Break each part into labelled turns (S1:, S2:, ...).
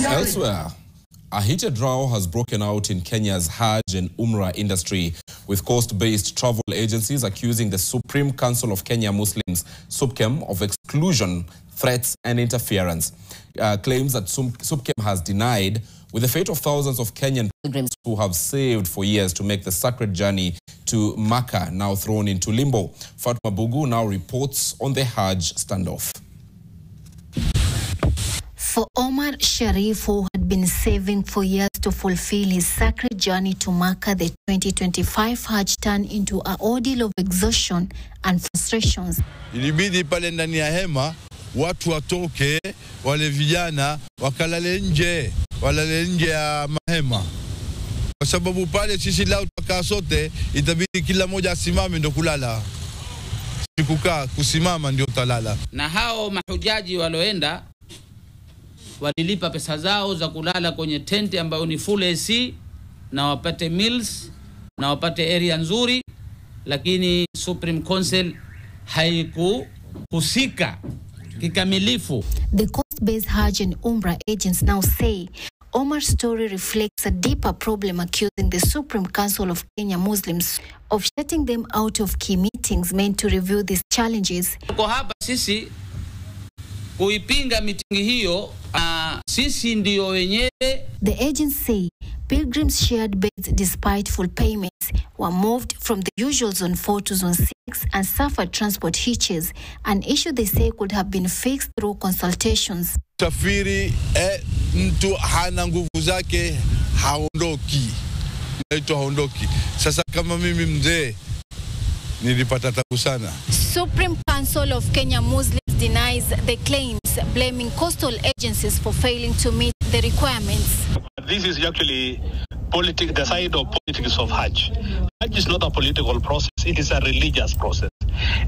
S1: Elsewhere, a heated row has broken out in Kenya's Hajj and Umrah industry, with coast-based travel agencies accusing the Supreme Council of Kenya Muslims, SUPKEM, of exclusion, threats and interference. Claims that SUPKEM has denied, with the fate of thousands of Kenyan pilgrims who have saved for years to make the sacred journey to Makkah now thrown into limbo. Fatma Bugu now reports on the Hajj standoff.
S2: For Omar Sharif, who had been saving for years to fulfill his sacred journey to Makkah, the 2025 Hajj turned into an ordeal of exhaustion and frustrations.
S3: Ilibidi pale ndani ya hema watu watoke, wale vijana wakalale nje ya mahema. Kwa sababu pale sisi lao tukaa sote, itabidi kila moja asimame ndo kulala. Sikukaa, kusimama ndio utalala.
S4: Na hao mahujaji walioenda walilipa pesa zao za kulala kwenye tenti ambayo ni full AC, na wapate meals na wapate area nzuri, lakini Supreme Council haikuhusika kikamilifu.
S2: The coast-based Hajj and Umrah agents now say Omar's story reflects a deeper problem, accusing the Supreme Council of Kenya Muslims of shutting them out of key meetings meant to review these challenges.
S4: Kwa hapa sisi kuipinga mitingi hiyo, sisi ndio wenyewe.
S2: The agents say pilgrims shared beds despite full payments, were moved from the usual zone 4 to zone 6 and suffered transport hitches, an issue they say could have been fixed through consultations.
S3: Safiri mtu hana nguvu zake haondoki. Naitwa haondoki. Sasa kama mimi mzee nilipata tabu sana.
S2: Supreme Council of Kenya Muslims denies the claims, blaming coastal agencies for failing to meet the requirements.
S5: This is actually the side of politics of Hajj. Hajj is not a political process, it is a religious process.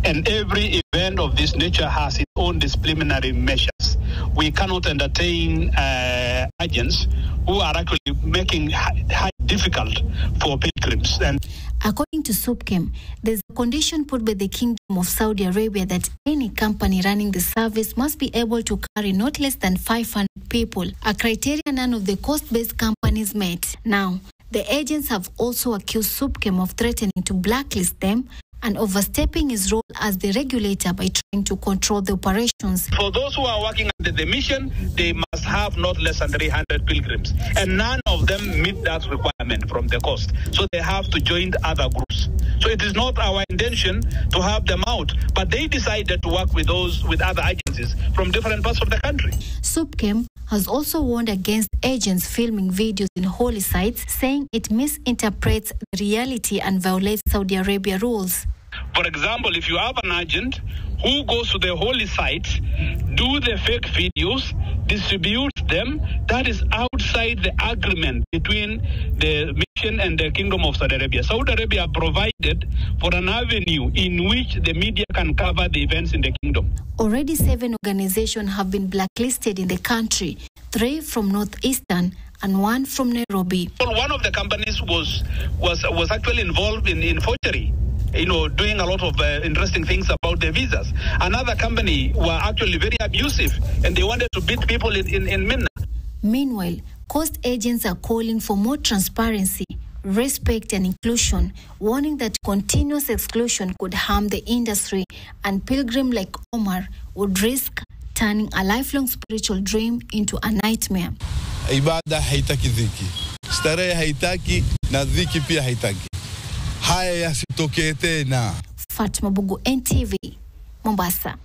S5: And every event of this nature has its own disciplinary measures. We cannot entertain agents who are actually making Hajj difficult for pilgrims. And
S2: according to SUPKEM, there's a condition put by the Kingdom of Saudi Arabia that any company running the service must be able to carry not less than 500 people, a criteria none of the coast-based companies met. Now, the agents have also accused SUPKEM of threatening to blacklist them and overstepping his role as the regulator by trying to control the operations.
S5: For those who are working under the mission, they must have not less than 300 pilgrims. And none of them meet that requirement from the coast. So they have to join other groups. So it is not our intention to have them out, but they decided to work with other agencies from different parts of the country.
S2: SUPKEM has also warned against agents filming videos in holy sites, saying it misinterprets the reality and violates Saudi Arabia rules.
S5: For example, if you have an agent who goes to the holy sites, do the fake videos, distributes them, that is outside the agreement between the mission and the Kingdom of Saudi Arabia. Saudi Arabia provided for an avenue in which the media can cover the events in the kingdom.
S2: Already 7 organizations have been blacklisted in the country, 3 from Northeastern and 1 from Nairobi.
S5: One of the companies was actually involved in forgery, doing a lot of interesting things about the visas. Another company were actually very abusive, and they wanted to beat people in Minna.
S2: Meanwhile, coast agents are calling for more transparency, respect and inclusion, warning that continuous exclusion could harm the industry and pilgrims like Omar would risk turning a lifelong spiritual dream into a nightmare.
S3: Ibada haitaki dhiki. Starehe haitaki na dhiki pia haitaki. Haya yasitokee tena.
S2: Fatma Bugu, NTV, Mombasa.